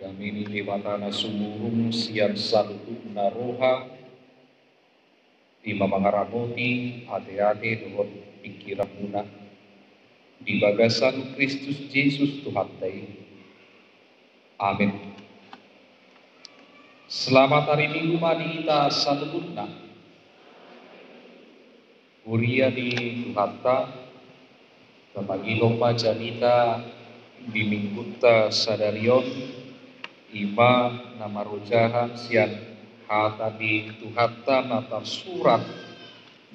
Damini liwatana sumurum sian salutu naroha di mamangaramoti ate-ate dohot pikiramuna di bagasan Kristus Yesus Tuhan tai. Amin. Selamat hari Minggu madita salubunna. Kuria di Tuhata Kapagilong majanita bimingkuta sadarion ima namarujahan sian hata di Tuhata natar surat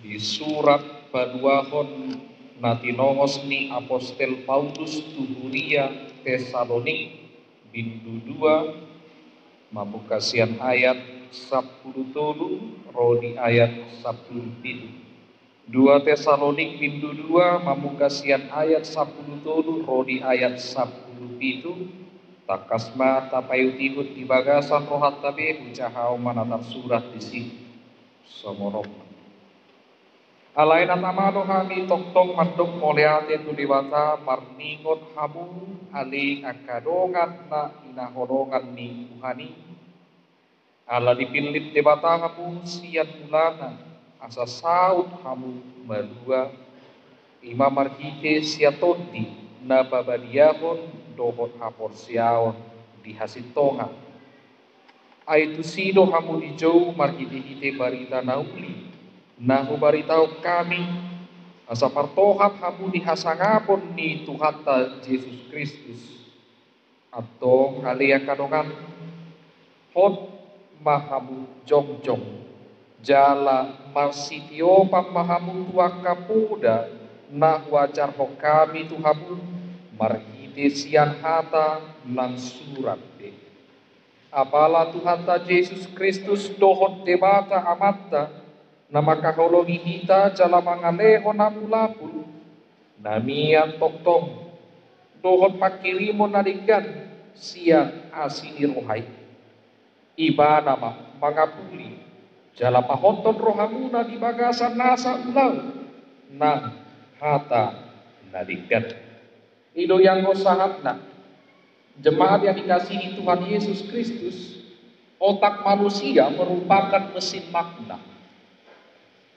di surat paduahon natinongos ni Apostel Paulus tuhuria Tesalonik bindu 2 mabukasian ayat 10 tolu rodi ayat 10 2 Tesalonik bindu 2 mamukasian ayat 10 tolu rodi ayat 10 takasma tapayutihut di bagasan rohat tabe ucahau manatar surat disi somorok alaina tamado kami toktong mandok moleate tu dewata marningot hamu ali akadongan na inahodongan ni Tuhani ala dipilip dewata hamu sian mulana asa saut hamu madua ima marhite siatoti na babadiahon dohot haporsiaon di hasitonga aitu sido hamu dijau marhite-hite barita nauli nahu baritau kami asa partohat hamu di hasangapon ni Tuhata Yesus Kristus atau kalia kadongan hot mahamu jongjong jala marsitio pamahamu tua kapuda na wajar hokami tuhamu marhite sian hata lang surat de apala Tuhata Yesus Kristus dohot debata amatta na makahologi hita jala mangaleho na mulapul namian toktong dohot pakirimo naligan sian asini rohai iba nama mangapuli jala pahonton rohamuna di bagasan nasa ulau na hata naligan ido yang sahatna jemaat yang dikasihi Tuhan Yesus Kristus, otak manusia merupakan mesin makna.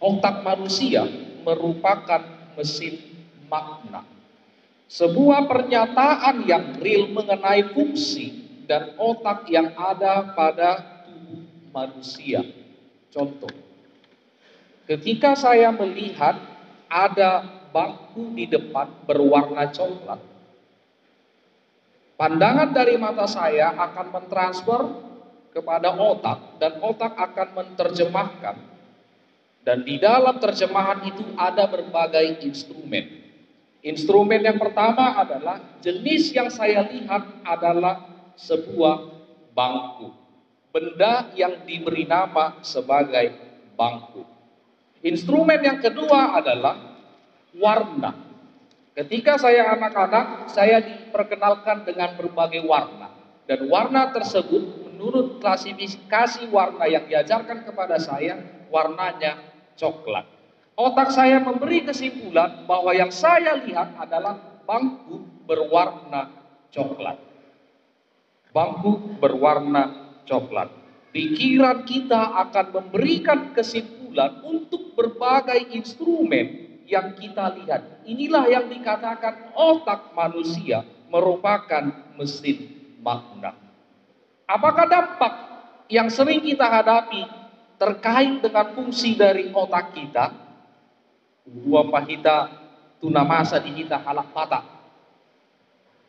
Otak manusia merupakan mesin makna. Sebuah pernyataan yang real mengenai fungsi dan otak yang ada pada tubuh manusia. Contoh, ketika saya melihat ada bangku di depan berwarna coklat, pandangan dari mata saya akan mentransfer kepada otak dan otak akan menerjemahkan. Dan di dalam terjemahan itu ada berbagai instrumen. Instrumen yang pertama adalah jenis yang saya lihat adalah sebuah bangku. Benda yang diberi nama sebagai bangku. Instrumen yang kedua adalah warna. Ketika saya anak-anak, saya diperkenalkan dengan berbagai warna. Dan warna tersebut menurut klasifikasi warna yang diajarkan kepada saya, warnanya coklat. Otak saya memberi kesimpulan bahwa yang saya lihat adalah bangku berwarna coklat. Bangku berwarna coklat. Pikiran kita akan memberikan kesimpulan untuk berbagai instrumen yang kita lihat. Inilah yang dikatakan otak manusia merupakan mesin makna. Apakah dampak yang sering kita hadapi terkait dengan fungsi dari otak kita? Dua pahita tunamasa di kita halak mata.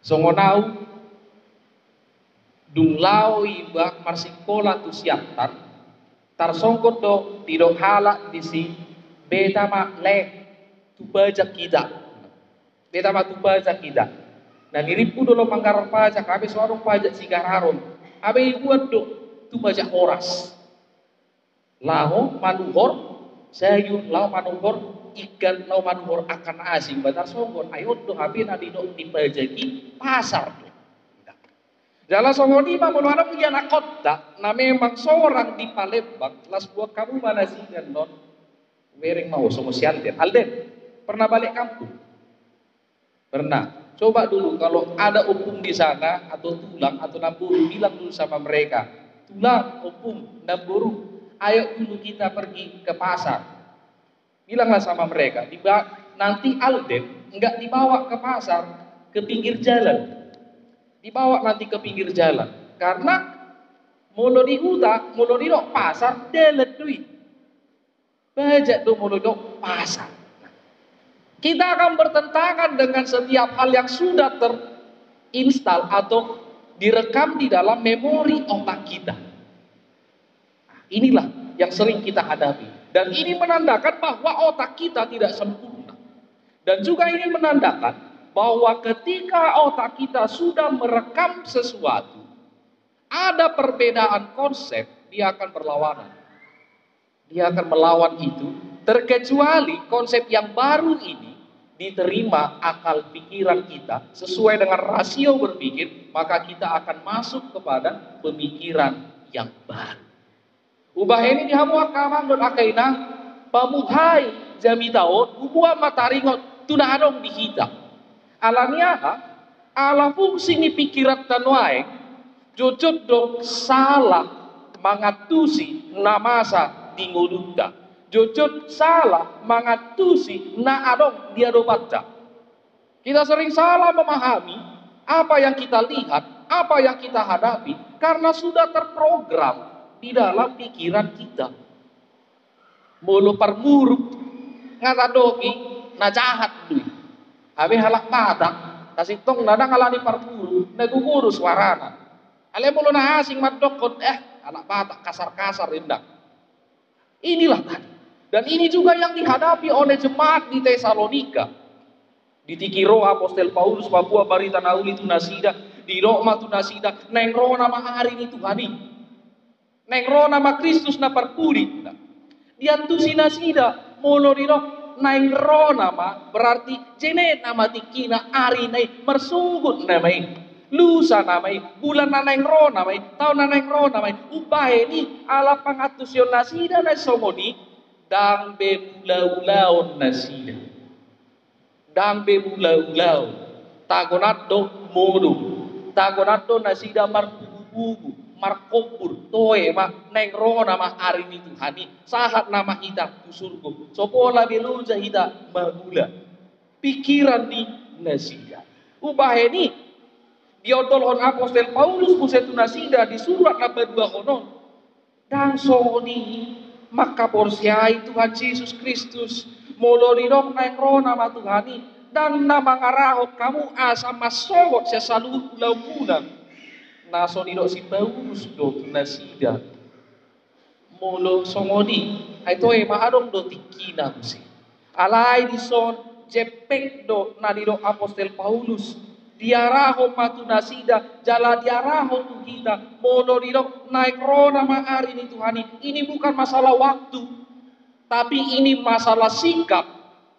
Songonau dunglau iba marsikola tu siaptan tarsongkot do tidok halak di si betama le tu baca kita. Betama tu baca kita. Nah ngiripu dulu manggar pajak habis warung pajak sigararon. Abe buat do tu baca oras. Lao manuhor sayur lao manuhor ikan lao manuhor akan asing batar songgon ayo do habe na didok dipajaki pasar do. Jala songoni mah menuara punya nakota na memang seorang di Palembang las buah kamu mana sih non wereng mau somosian den Alden pernah balik kampung? Pernah. Coba dulu kalau ada opung di sana atau tulang atau namburu, bilang dulu sama mereka, tulang, opung, namburu, ayo dulu kita pergi ke pasar. Bilanglah sama mereka, nanti Alden nggak dibawa ke pasar, ke pinggir jalan. Dibawa nanti ke pinggir jalan. Karena mulu di hutan, mulu di pasar, delet duit. Bajak tuh mulu di pasar. Kita akan bertentangan dengan setiap hal yang sudah terinstal atau direkam di dalam memori otak kita. Inilah yang sering kita hadapi. Dan ini menandakan bahwa otak kita tidak sempurna. Dan juga ini menandakan bahwa ketika otak kita sudah merekam sesuatu, ada perbedaan konsep, dia akan berlawanan. Dia akan melawan itu, terkecuali konsep yang baru ini diterima akal pikiran kita sesuai dengan rasio berpikir, maka kita akan masuk kepada pemikiran yang baru. Ubah ini dihamu akamang don akaina pamuhai jami taot ubua mataringot tunadong dihita. Alamiaha ala fungsi ni pikiran tanwae jujud dong salah mangatusi namasa dingolunta. Jujud salah mangatusi na adong dia do baca. Kita sering salah memahami apa yang kita lihat, apa yang kita hadapi karena sudah terprogram di dalam pikiran kita. Mulu permuruk ngatadoki na jahat duit. Abi halak mata kasih tong nada ngalani permuruk naguguru suarana. Ale mulu na asing madokot anak mata kasar-kasar indah. Inilah tadi. Dan ini juga yang dihadapi oleh jemaat di Tesalonika. Di Tikiro Apostel Paulus Papua Barita Nauli Tunasida, di Roma Tunasida, nengro nama hari ini Tuhani. Nengro nama Kristus na perpuri. Diantusi nasida, molorino nengro nama berarti jenet nama tikina hari ini mersunggut namai. Lusa namai, bulan na nengro namai, tahun na nengro namai. Upah ini ala pangatusyon nasida na somoni. Dang be bulau-bulau nasida. Dang be bulau-bulau. Tagonado modu. Tagonado nasida marbubu, markopur, toe ma nengro nama hari ini Tuhani. Sahat nama kita tu surga. Sopola beluja kita magula. Pikiran di nasida. Ubah ini diodol on Apostel Paulus pusetu nasida di surat number 2 konon. Dan soni maka porsiai Tuhan Yesus Kristus molorinok nengro nama Tuhani dan nama ngarahok kamu asa masowot sesaluh pulau-pulau naso nidok si Paulus do nasida molo songoni aito mahadong do tikina musi alai di son jepek do nadiro Apostel Paulus diaraho matu nasida jala diaraho tu kita mono didok naik rona mahari ini Tuhani. Ini bukan masalah waktu, tapi ini masalah sikap.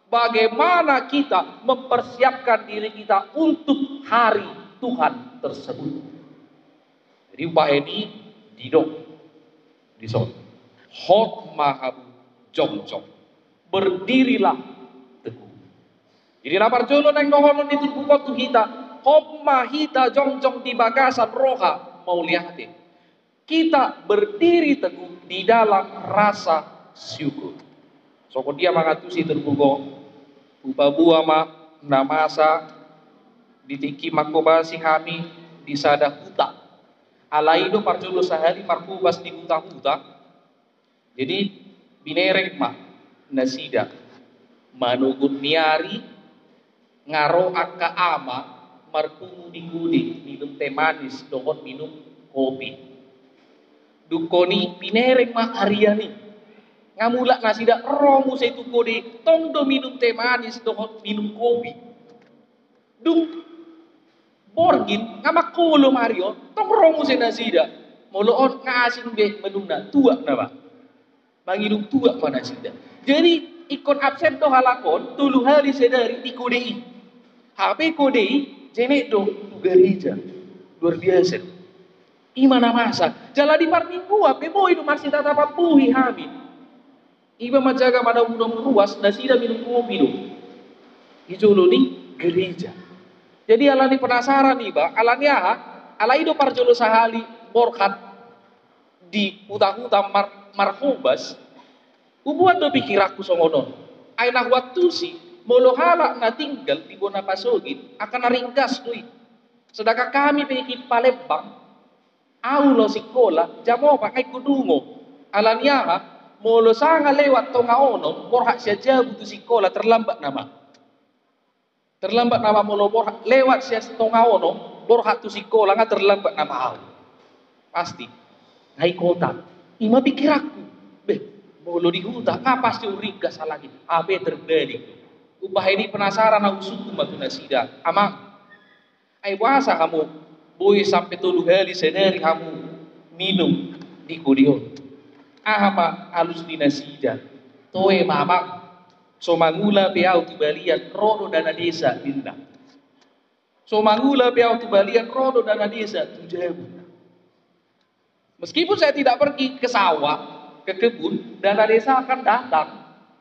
Bagaimana kita mempersiapkan diri kita untuk hari Tuhan tersebut. Jadi upah ini didok dison hot mahabu jong-jong berdirilah teguh. Jadi lapar jolo neng nohon itu buku tu kita Hopma hita jongjong di bagasan roha mau lihatin. Kita berdiri teguh di dalam rasa syukur. Soko dia mangatusi terbugo. Ubabua ma namasa ditiki makobasi hami di sada huta. Alaido parjolo sahali markubas di huta-huta. Jadi binerek ma nasida manugun niari ngaro aka ama markumu digudi minum teh manis dohon minum kopi dukoni pinereng mah hariani ngamulak nasida romu setu kode tong do minum teh manis dohon minum kopi dung borgin ngamak kolo mario tong romu se nasida moloon ngasin be menungna tua nama mangidung tua mana nasida jadi ikon absen do halakon tulu hari sedari di kodei HP kodei jenek do gereja luar biasa. Imana masa jala di parminggu ape boy do masih tatap puhi hami. Iba majaga mana udang ruas nasida minum kopi do. Ijolo ni gereja. Jadi alani penasaran nih ba, alania ala ido parjolo sahali borkat di huta-huta marhubas, ubuan do pikir aku songonon. Aina waktu sih molo halak na tinggal di Bona Pasogin akan naringkas doi. Sedangkan kami pikir Palembang, aulo sikola jamo pakai kudungo. Alania molo sanga lewat tonga ono, borhak saja butuh sikola terlambat nama. Terlambat nama molo borhak lewat sia tonga ono, borhak tu sikola nggak terlambat nama au. Pasti. Hai kota. Ima pikir aku. Beh, molo di huta, ngapa pasti uriga salah gitu. Abe terbalik. Ubah ini penasaran aku suku matu nasida. Amang. Ai puasa kamu. Boy sampai 3 hari seneri kamu minum di kudion. Ahama alus dinasida toe mama somangula beau tibalian rodo dana desa binda somangula beau tibalian rodo dana desa tujabu. Meskipun saya tidak pergi ke sawah ke kebun, dana desa akan datang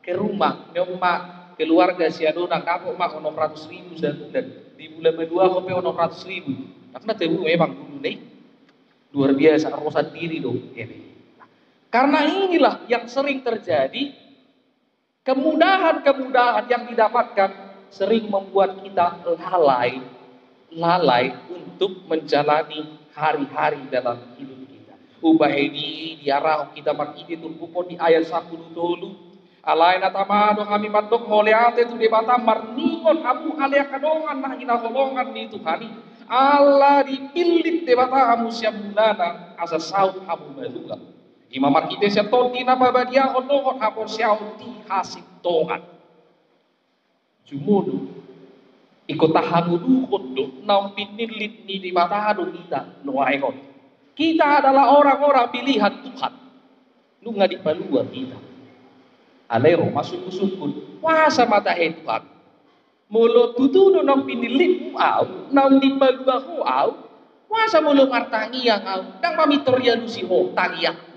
ke rumah nyoma keluarga si adona kamu mak 600.000 dan di bulan kedua kopi 600.000 karena tebu memang dulu nih luar biasa rosan diri dong ini. Karena inilah yang sering terjadi, kemudahan-kemudahan yang didapatkan sering membuat kita lalai untuk menjalani hari-hari dalam hidup kita. Ubah ini diarah kita markiti turpukon di ayat 1 dulu. Alain atamado kami patok ngoleate tu debata marningon abu alea kadongan nah ina holongan ni Tuhani. Allah dipilit debata amu siap bulana asa saut amu baluga. Imamar kita siya tonti na babadia onohon hapon siya onti hasip tongan. Jumudo, ikotahamu dukot do, naung pinilit ni di matahado kita, nuaingon. Kita adalah orang-orang pilihan Tuhan. Lu nga di paluan kita. Alero, masuk-masukun, wasa matahe Tuhan. Mulo tutudo naung pinilit mo aw, naung di paluan ho aw, wasa mulo martangiang aw, nang mamitorya lusi ho, tangiang.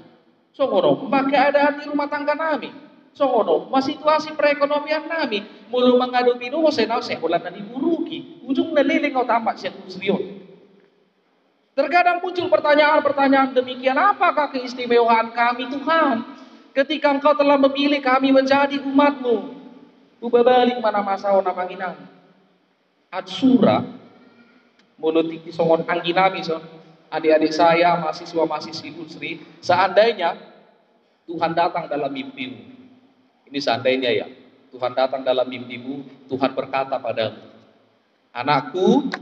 So ngono, keadaan di rumah tangga nami. So ngono, situasi perekonomian nami. Mulu menghadapi nuho senau sekolah na diburuki. Ujung neliling kau tamat siya kusriyon. Terkadang muncul pertanyaan-pertanyaan demikian, apakah keistimewaan kami Tuhan? Ketika engkau telah memilih kami menjadi umatmu. Ubabalik mana masao na Panginoon. At sura, mulut tiki songon angginami son. Adik-adik saya, mahasiswa-mahasiswi Unsri, seandainya Tuhan datang dalam mimpimu. Ini seandainya ya, Tuhan datang dalam mimpimu, Tuhan berkata padamu, anakku,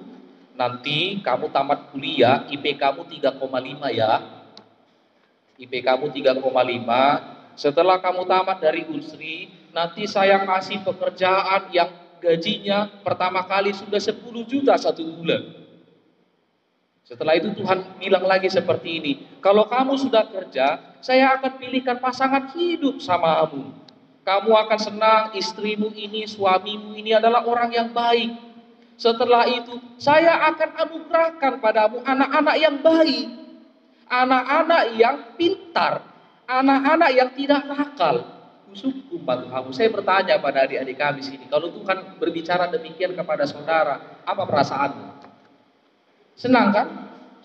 nanti kamu tamat kuliah, IP kamu 3,5 ya. IP kamu 3,5. Setelah kamu tamat dari Unsri, nanti saya kasih pekerjaan yang gajinya pertama kali sudah 10 juta 1 bulan. Setelah itu Tuhan bilang lagi seperti ini, kalau kamu sudah kerja, saya akan pilihkan pasangan hidup sama kamu. Kamu akan senang, istrimu ini, suamimu ini adalah orang yang baik. Setelah itu, saya akan anugerahkan padamu anak-anak yang baik. Anak-anak yang pintar. Anak-anak yang tidak nakal. Syukur pada kamu. Saya bertanya pada adik-adik kami sini, kalau Tuhan berbicara demikian kepada saudara, apa perasaanmu? Senang kan?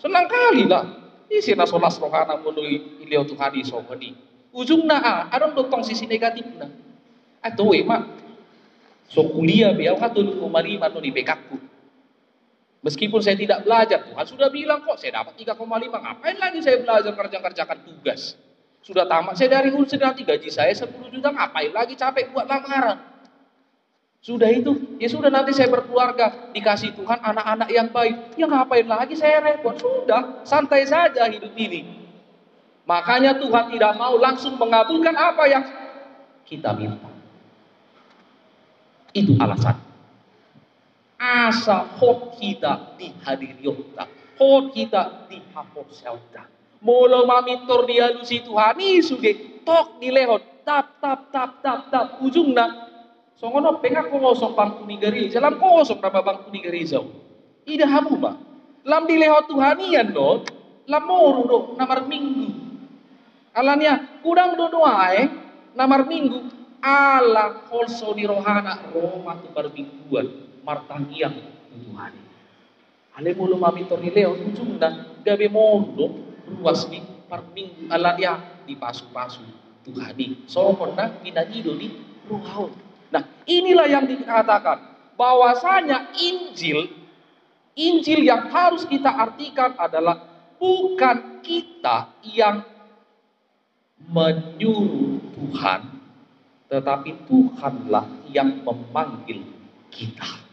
Senang kali lah. Isi nasolas rohana mulai ilio Tuhani sohani. Ujung na adong dotong sisi negatif na. Ato mak. So kuliah biar kan 7,5 no di bekakku. Meskipun saya tidak belajar, Tuhan sudah bilang kok saya dapat 3,5. Ngapain lagi saya belajar kerjakan tugas? Sudah tamat saya dari Unsri nanti gaji saya 10 juta. Ngapain lagi capek buat lamaran? Sudah itu, ya sudah nanti saya berkeluarga, dikasih Tuhan anak-anak yang baik. Ya ngapain lagi saya repot? Sudah, santai saja hidup ini. Makanya Tuhan tidak mau langsung mengabulkan apa yang kita minta. Itu alasan. Asa hot kita dihadiri otak. Hot kita dihapus otak. Mula mamitor dia lusi Tuhan ini suge tok dilehot tap ujungna. So ngono pengak ko ngosok bangku ni Gariza, lam ko ngosok na bangku ni Gariza. Ida hamu ba? Lam dilehot Tuhanian do, lam moro do namar minggu. Alanya kudang do doae namar minggu ala kolso di rohana Roma tu perbingguan martangiang Tuhani. Ale mulu mami torileo ujung na gabe mondo ruas di parming aladia di pasu-pasu Tuhani. Somon na pinangido di ruhaun. Nah, inilah yang dikatakan bahwasanya Injil yang harus kita artikan adalah bukan kita yang menyuruh Tuhan, tetapi Tuhanlah yang memanggil kita.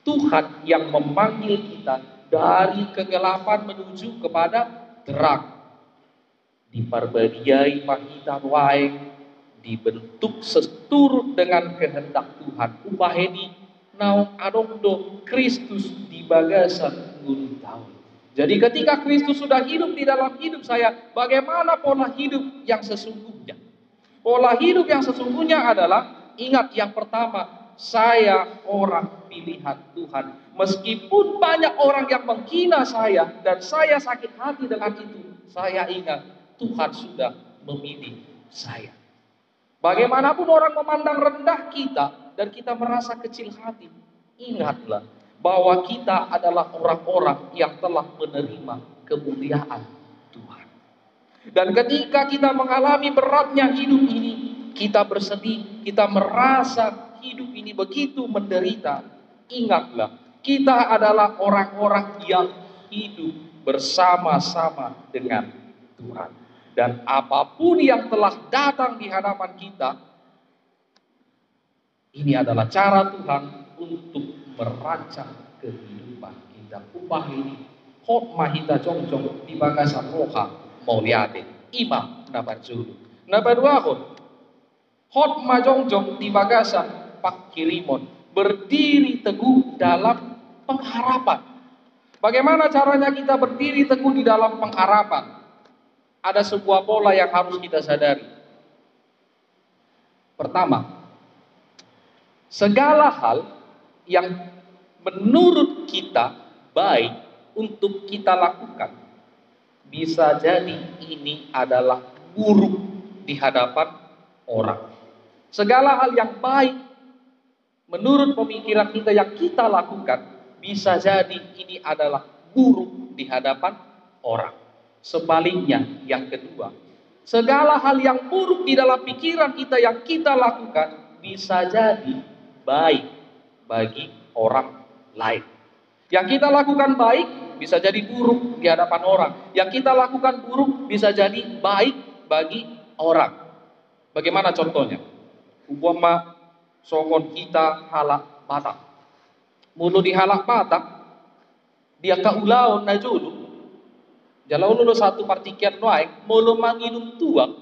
Tuhan yang memanggil kita dari kegelapan menuju kepada terang. Diparbadiai pahitan wae, dibentuk seturut dengan kehendak Tuhan. Upaheni naung adongdo Kristus di bagasan ngulu tahun. Jadi ketika Kristus sudah hidup di dalam hidup saya, bagaimana pola hidup yang sesungguhnya? Pola hidup yang sesungguhnya adalah, ingat yang pertama, saya orang pilihan Tuhan. Meskipun banyak orang yang menghina saya dan saya sakit hati dengan itu, saya ingat Tuhan sudah memilih saya. Bagaimanapun orang memandang rendah kita dan kita merasa kecil hati, ingatlah bahwa kita adalah orang-orang yang telah menerima kemuliaan Tuhan. Dan ketika kita mengalami beratnya hidup ini, kita bersedih, kita merasa hidup ini begitu menderita. Ingatlah, kita adalah orang-orang yang hidup bersama-sama dengan Tuhan. Dan apapun yang telah datang di hadapan kita, ini adalah cara Tuhan untuk merancang kehidupan kita. Upah ini, hot mahita jong-jong di bagasan roha mau liade, imam nabarjulu. Nabaduahon, hot majong-jong di bagasan pak kirimon, berdiri teguh dalam pengharapan. Bagaimana caranya kita berdiri teguh di dalam pengharapan? Ada sebuah pola yang harus kita sadari. Pertama, segala hal yang menurut kita baik untuk kita lakukan, bisa jadi ini adalah buruk di hadapan orang. Segala hal yang baik menurut pemikiran kita yang kita lakukan, bisa jadi ini adalah buruk di hadapan orang. Sebaliknya, yang kedua, segala hal yang buruk di dalam pikiran kita yang kita lakukan, bisa jadi baik bagi orang lain. Yang kita lakukan baik bisa jadi buruk di hadapan orang. Yang kita lakukan buruk bisa jadi baik bagi orang. Bagaimana contohnya? Umpama songon kita halak batak. Mulu di halak batak, dia kaulaon na julu. Jalau lulu satu partikian noai, mulu manginum tuang,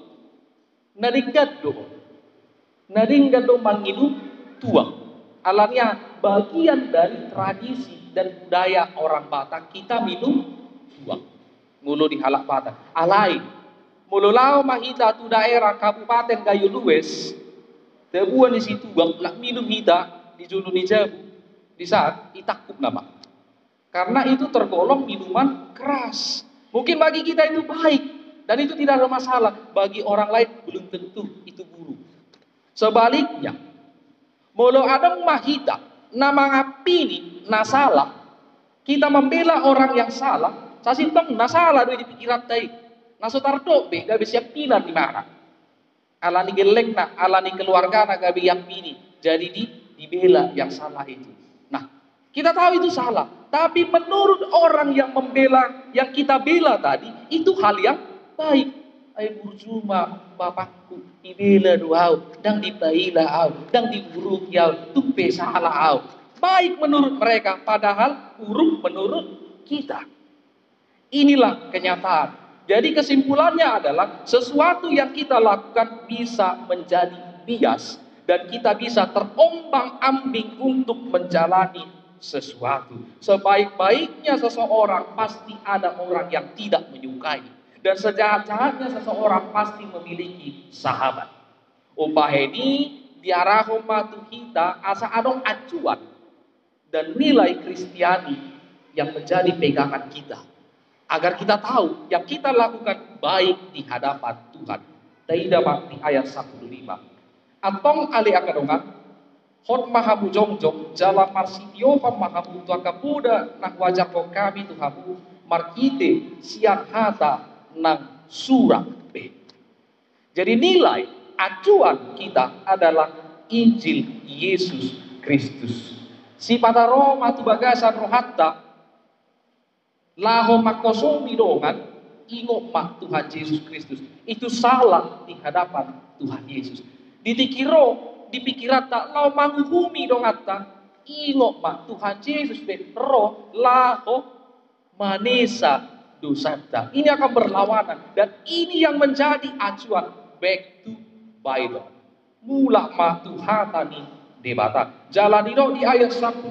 naringgado manginum tuang. Alamnya bagian dari tradisi dan budaya orang Batak, kita minum tuang. Mulu di halak Batak. Alai, mulu lao mahita tu daerah Kabupaten Gayo Lues, tebuan di situ tuang, nak minum hita di julu ni jabu, di saat itakuk nama. Karena itu tergolong minuman keras. Mungkin bagi kita itu baik dan itu tidak ada masalah. Bagi orang lain belum tentu itu buruk. Sebaliknya, molo adang mahita nama ngapini nasalah, kita membela orang yang salah, sasintong nasalah do di pikiran tai. Nasotardo be gabe siap pinan di mana. Alani geleng na, alani keluarga na gabe yang pini. Jadi dibela yang salah itu. Nah, kita tahu itu salah, tapi menurut orang yang membela, yang kita bela tadi, itu hal yang baik. Ay burjuma bapakku dibela doau, dang dibaila au, dang diburuk yau, tumpe salah au. Baik menurut mereka, padahal buruk menurut kita. Inilah kenyataan. Jadi kesimpulannya adalah sesuatu yang kita lakukan bisa menjadi bias dan kita bisa terombang-ambing untuk menjalani sesuatu. Sebaik-baiknya seseorang pasti ada orang yang tidak menyukai, dan sejahat-jahatnya seseorang pasti memiliki sahabat. Umpaheni diarahom matu kita asa adong acuan dan nilai Kristiani yang menjadi pegangan kita, agar kita tahu yang kita lakukan baik di hadapan Tuhan. Taida di ayat 15. Atong ali akadongan Hot mahabu jongjong jala marsitio pamahabu tua kapuda nak wajar ko kami tu habu markite siang hata nang surak be. Jadi nilai acuan kita adalah Injil Yesus Kristus. Si pada Roma tu bagasan rohatta laho makosomi dongan ingok mak Tuhan Yesus Kristus. Itu salah di hadapan Tuhan Yesus. Dipikiran tak lau manguhumi dong atta ingok mak Tuhan Yesus roh laho manesa dosata. Ini akan berlawanan dan ini yang menjadi acuan back to Bible. Mula ma Tuhatani debata. Jalan di ayat 10.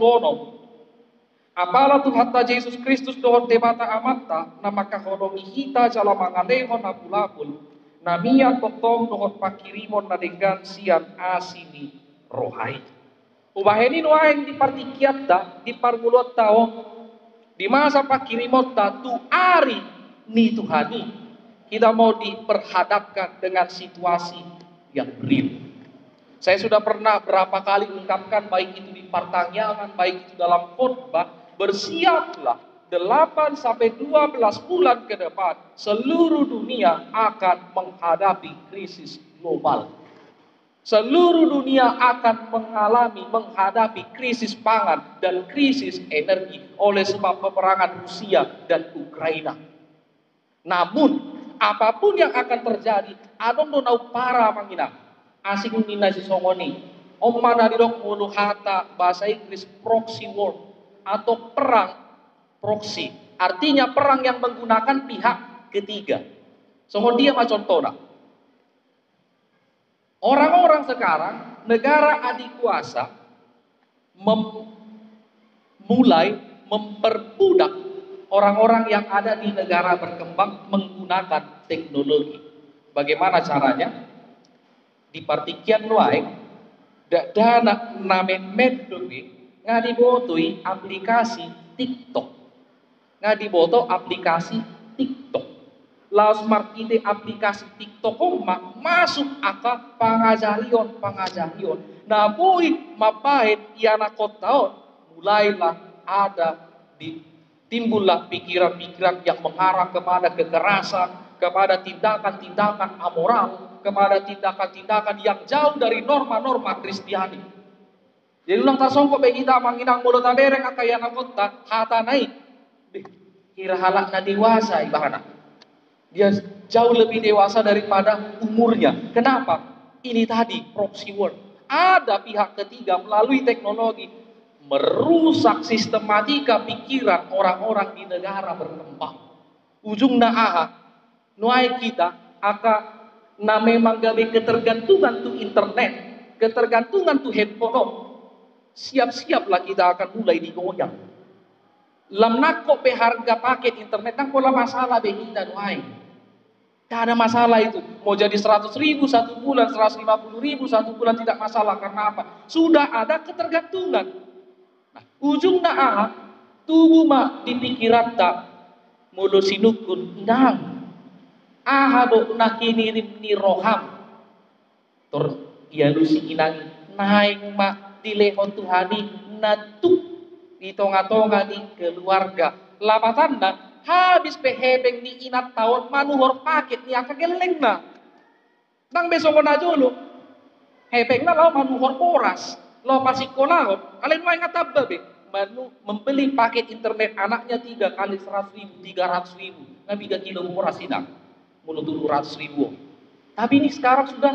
Apala Tuhan Yesus Kristus dohon debata amata nama kahodomi hita jala mangalehon napulapul namia totong dohon pakirimon nadegan sian asini rohai. Ubaheni noaeng di partikiata di parmulot tao di masa pakirimot tu ari ni Tuhani kita mau diperhadapkan dengan situasi yang real. Saya sudah pernah berapa kali ungkapkan baik itu di pertanyaan, baik itu dalam khotbah, bersiaplah 8 sampai 12 bulan ke depan seluruh dunia akan menghadapi krisis global. Seluruh dunia akan menghadapi krisis pangan dan krisis energi oleh sebab peperangan Rusia dan Ukraina. Namun apapun yang akan terjadi, adong donau para manginang asing nina si songoni omana didok mulu hata bahasa Inggris proxy war atau perang proxy, artinya perang yang menggunakan pihak ketiga. Songon dia macam contohnya orang-orang sekarang negara adik kuasa mulai memperbudak orang-orang yang ada di negara berkembang menggunakan teknologi. Bagaimana caranya? Di partikian luai dana namen meddobi ngadibotoi aplikasi TikTok. Ngadiboto aplikasi TikTok. Laos markite aplikasi TikTok masuk aka pangajarion. Nah boy mapahit iana kotaon mulailah ada timbullah pikiran-pikiran yang mengarah kepada kekerasan, kepada tindakan-tindakan amoral, kepada tindakan-tindakan yang jauh dari norma-norma Kristiani. Jadi ulang tasongko bagi kita manginang mulut tabereng akayana kota hata naik. Kira halak na dewasa ibahana. Dia jauh lebih dewasa daripada umurnya. Kenapa? Ini tadi proxy war. Ada pihak ketiga melalui teknologi merusak sistematika pikiran orang-orang di negara berkembang. Ujungnya nuai kita akan na memang gawe ketergantungan tu internet, ketergantungan tu handphone. Siap-siaplah kita akan mulai digoyang. Lam nakko pe harga paket internet nang pola masalah be kita nuai. Tak ada masalah itu. Mau jadi 100.000 satu bulan, 150.000 satu bulan tidak masalah. Karena apa? Sudah ada ketergantungan. Nah, ujungnya tubuh mak di pikiran tak mulu sinukun nang. Ahado nakinirim ni roham tor iya lusi inangi naing mak dilehon Tuhani natuk di tonga-tonga di keluarga lapatanna habis pehebeng ni inat tahun manuhor paket ni akageleng na nang besok na dulu hebeng na lau manuhor poras lau pasikolahon kalian mau ngatab be manu membeli paket internet anaknya 3 kali 100.000 300.000 ngabi 3 kilo poras inang mulut 200.000. Tapi ini sekarang sudah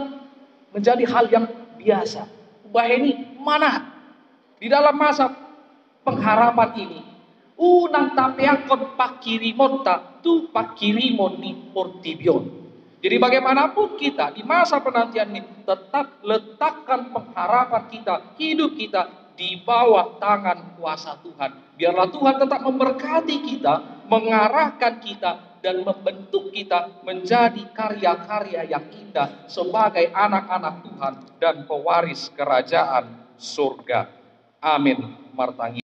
menjadi hal yang biasa. Ubah ini mana? Di dalam masa pengharapan ini, unang tapeakon pakirimota tu pakirimon ni portibion. Jadi bagaimanapun kita di masa penantian ini tetap letakkan pengharapan kita, hidup kita di bawah tangan kuasa Tuhan. Biarlah Tuhan tetap memberkati kita, mengarahkan kita dan membentuk kita menjadi karya-karya yang indah sebagai anak-anak Tuhan dan pewaris kerajaan surga. Amin. Martangi.